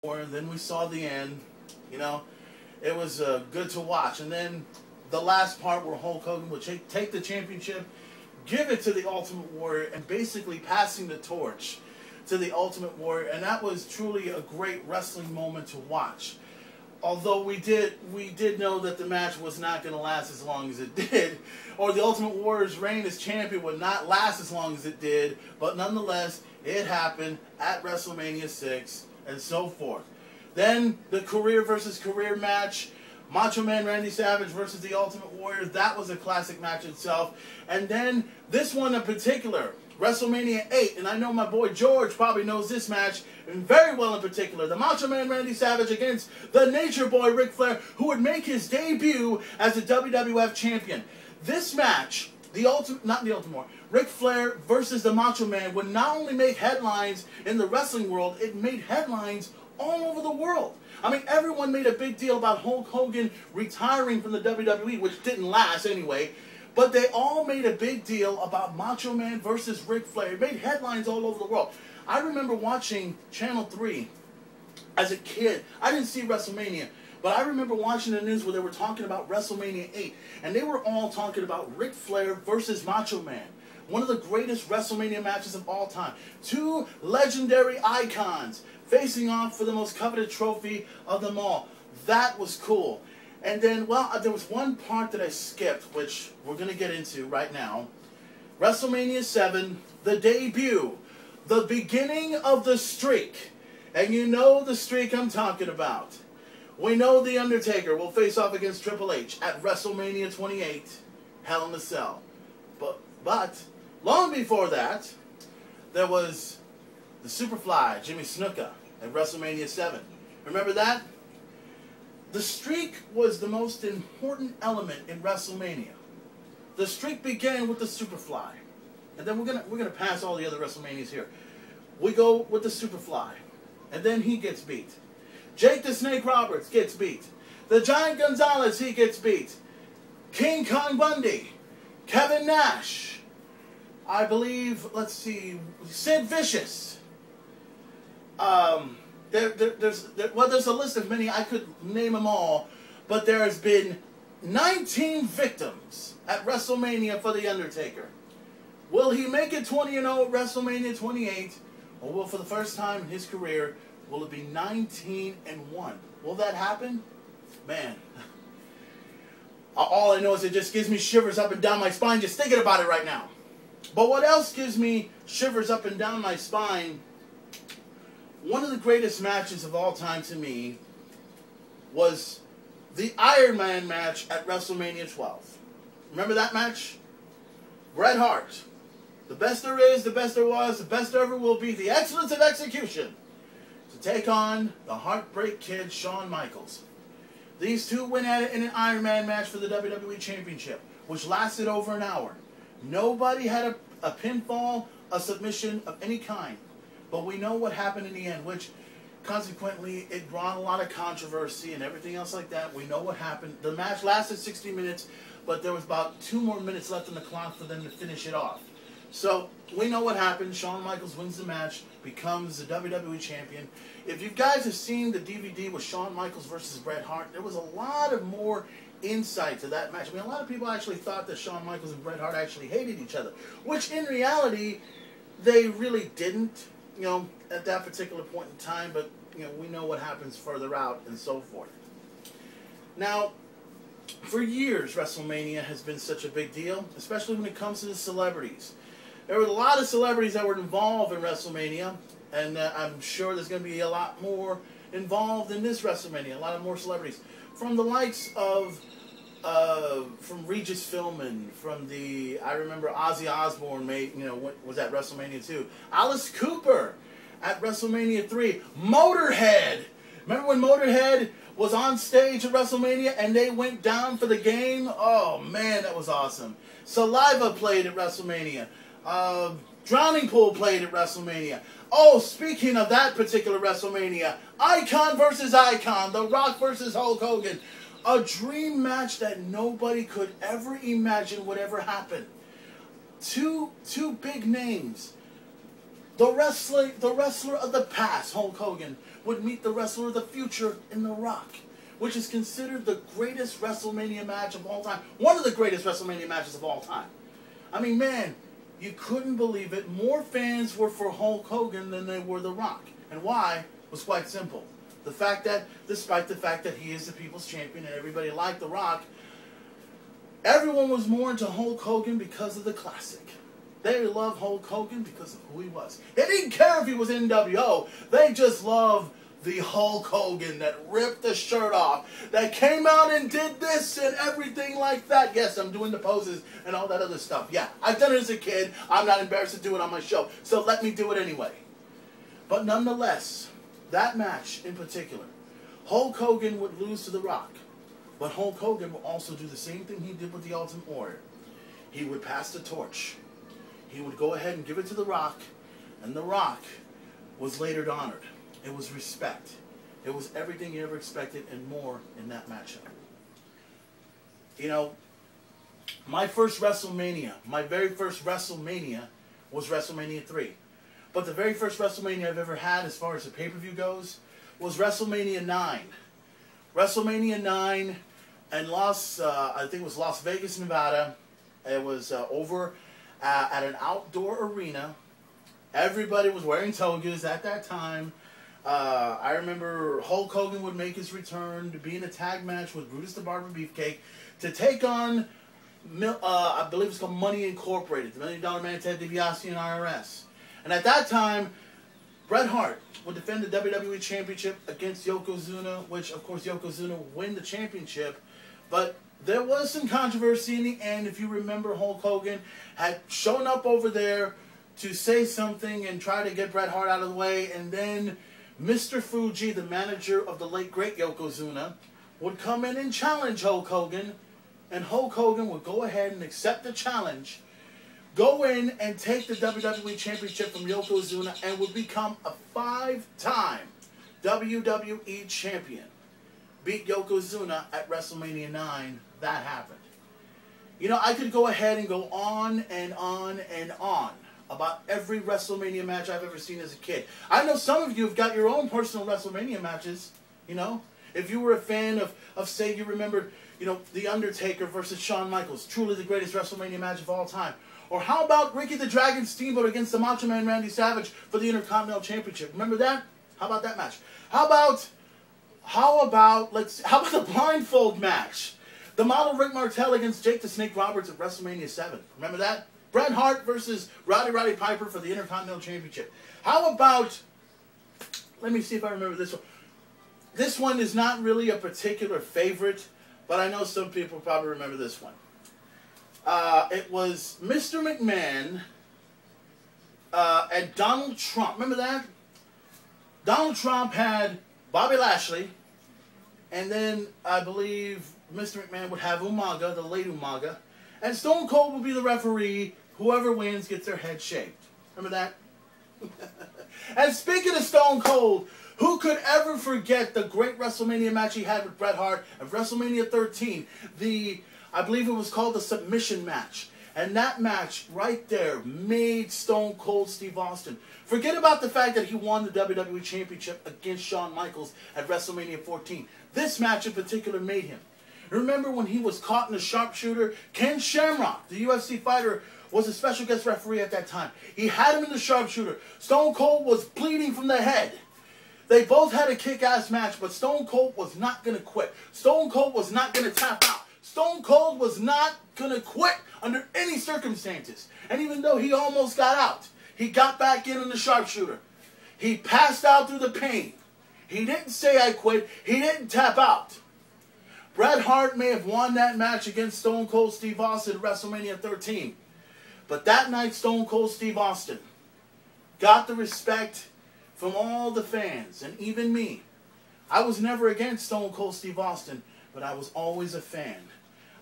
And then we saw the end. You know, it was good to watch. And then the last part where Hulk Hogan would take the championship, give it to the Ultimate Warrior, and basically passing the torch to the Ultimate Warrior. And that was truly a great wrestling moment to watch. Although we did know that the match was not going to last as long as it did, or the Ultimate Warrior's reign as champion would not last as long as it did, but nonetheless, it happened at WrestleMania 6 and so forth. Then the career versus career match, Macho Man Randy Savage versus the Ultimate Warrior, that was a classic match itself. And then this one in particular, WrestleMania 8, and I know my boy George probably knows this match very well in particular. The Macho Man Randy Savage against the Nature Boy Ric Flair, who would make his debut as a WWF champion. This match, Ric Flair versus the Macho Man, would not only make headlines in the wrestling world, it made headlines all over the world. I mean, everyone made a big deal about Hulk Hogan retiring from the WWE, which didn't last anyway. But they all made a big deal about Macho Man versus Ric Flair. It made headlines all over the world. I remember watching Channel 3 as a kid. I didn't see WrestleMania, but I remember watching the news where they were talking about WrestleMania 8. And they were all talking about Ric Flair versus Macho Man. One of the greatest WrestleMania matches of all time. Two legendary icons facing off for the most coveted trophy of them all. That was cool. And then, well, there was one part that I skipped, which we're going to get into right now. WrestleMania 7, the debut, the beginning of the streak. And you know the streak I'm talking about. We know The Undertaker will face off against Triple H at WrestleMania 28, Hell in a Cell. But long before that, there was the Superfly, Jimmy Snuka, at WrestleMania 7. Remember that? The streak was the most important element in WrestleMania. The streak began with the Superfly. And then we're gonna pass all the other WrestleManias here. We go with the Superfly. And then he gets beat. Jake the Snake Roberts gets beat. The Giant Gonzalez, he gets beat. King Kong Bundy. Kevin Nash. I believe, let's see, Sid Vicious. There's a list of many. I could name them all, but there has been 19 victims at WrestleMania for The Undertaker. Will he make it 20-0 at WrestleMania 28, or will, for the first time in his career, will it be 19-1? Will that happen? Man, all I know is it just gives me shivers up and down my spine just thinking about it right now. But what else gives me shivers up and down my spine? One of the greatest matches of all time to me was the Iron Man match at WrestleMania 12. Remember that match? Bret Hart. The best there is, the best there was, the best there ever will be, the excellence of execution, to take on the Heartbreak Kid, Shawn Michaels. These two went at it in an Iron Man match for the WWE Championship, which lasted over an hour. Nobody had a pinfall, a submission of any kind. But we know what happened in the end, which consequently it brought a lot of controversy and everything else like that. We know what happened. The match lasted 60 minutes, but there was about 2 more minutes left on the clock for them to finish it off. So we know what happened. Shawn Michaels wins the match, becomes the WWE champion. If you guys have seen the DVD with Shawn Michaels versus Bret Hart, there was a lot of more insight to that match. I mean, a lot of people actually thought that Shawn Michaels and Bret Hart actually hated each other, which in reality, they really didn't, you know, at that particular point in time, but, you know, we know what happens further out and so forth. Now, for years, WrestleMania has been such a big deal, especially when it comes to the celebrities. There were a lot of celebrities that were involved in WrestleMania, and I'm sure there's going to be a lot more involved in this WrestleMania, a lot of more celebrities. From the likes of, from Regis Philbin, from the, I remember Ozzy Osbourne was at WrestleMania 2. Alice Cooper at WrestleMania 3. Motorhead. Remember when Motorhead was on stage at WrestleMania and they went down for the game? Oh man, that was awesome. Saliva played at WrestleMania. Drowning Pool played at WrestleMania. Oh, speaking of that particular WrestleMania, Icon versus Icon, The Rock versus Hulk Hogan. A dream match that nobody could ever imagine would ever happen. Two big names The wrestler of the past, Hulk Hogan, would meet the wrestler of the future in The Rock, which is considered the greatest WrestleMania match of all time. One of the greatest WrestleMania matches of all time. I mean, man, you couldn't believe it. More fans were for Hulk Hogan than they were The Rock. And why was quite simple. The fact that, despite the fact that he is the people's champion and everybody liked The Rock, everyone was more into Hulk Hogan because of the classic. They loved Hulk Hogan because of who he was. They didn't care if he was NWO. They just loved the Hulk Hogan that ripped the shirt off, that came out and did this and everything like that. Yes, I'm doing the poses and all that other stuff. Yeah, I've done it as a kid. I'm not embarrassed to do it on my show, so let me do it anyway. But nonetheless, that match in particular, Hulk Hogan would lose to The Rock. But Hulk Hogan would also do the same thing he did with the Ultimate Warrior. He would pass the torch. He would go ahead and give it to The Rock, and The Rock was later honored. It was respect. It was everything you ever expected and more in that matchup. You know, my first WrestleMania, my very first WrestleMania was WrestleMania 3. But the very first WrestleMania I've ever had as far as the pay-per-view goes was WrestleMania 9. WrestleMania 9 and I think it was Las Vegas, Nevada. It was over at an outdoor arena. Everybody was wearing togas at that time. I remember Hulk Hogan would make his return to be in a tag match with Brutus the Barber Beefcake to take on, I believe it's called Money Incorporated, the $1 Million Man, Ted DiBiase, and IRS. And at that time, Bret Hart would defend the WWE Championship against Yokozuna, which, of course, Yokozuna would win the championship. But there was some controversy in the end. If you remember, Hulk Hogan had shown up over there to say something and try to get Bret Hart out of the way. And then Mr. Fuji, the manager of the late, great Yokozuna, would come in and challenge Hulk Hogan. And Hulk Hogan would go ahead and accept the challenge, go in and take the WWE Championship from Yokozuna, and would become a 5-time WWE Champion. Beat Yokozuna at WrestleMania 9. That happened. You know, I could go ahead and go on and on and on about every WrestleMania match I've ever seen as a kid. I know some of you have got your own personal WrestleMania matches, you know. If you were a fan of say, you remembered, you know, The Undertaker versus Shawn Michaels, truly the greatest WrestleMania match of all time. Or how about Ricky the Dragon Steamboat against the Macho Man Randy Savage for the Intercontinental Championship? Remember that? How about that match? How about the blindfold match? The model Rick Martel against Jake the Snake Roberts at WrestleMania 7. Remember that? Bret Hart versus Roddy Piper for the Intercontinental Championship. How about, let me see if I remember this one. This one is not really a particular favorite, but I know some people probably remember this one. It was Mr. McMahon and Donald Trump. Remember that? Donald Trump had Bobby Lashley, and then I believe Mr. McMahon would have Umaga, the late Umaga, and Stone Cold would be the referee. Whoever wins gets their head shaved. Remember that? And speaking of Stone Cold, who could ever forget the great WrestleMania match he had with Bret Hart at WrestleMania 13? I believe it was called the submission match. And that match right there made Stone Cold Steve Austin. Forget about the fact that he won the WWE Championship against Shawn Michaels at WrestleMania 14. This match in particular made him. Remember when he was caught in the sharpshooter? Ken Shamrock, the UFC fighter, was a special guest referee at that time. He had him in the sharpshooter. Stone Cold was bleeding from the head. They both had a kick-ass match, but Stone Cold was not going to quit. Stone Cold was not going to tap out. Stone Cold was not going to quit under any circumstances. And even though he almost got out, he got back in the sharpshooter. He passed out through the pain. He didn't say I quit. He didn't tap out. Bret Hart may have won that match against Stone Cold Steve Austin at WrestleMania 13. But that night, Stone Cold Steve Austin got the respect from all the fans, and even me. I was never against Stone Cold Steve Austin, but I was always a fan.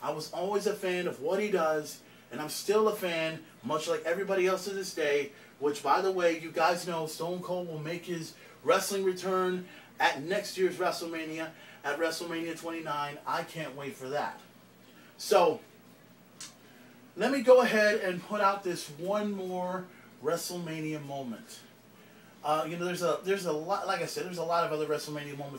I was always a fan of what he does, and I'm still a fan, much like everybody else to this day, which, by the way, you guys know Stone Cold will make his wrestling return at next year's WrestleMania, at WrestleMania 29. I can't wait for that. So, let me go ahead and put out this one more WrestleMania moment. You know, there's a lot. Like I said, there's a lot of other WrestleMania moments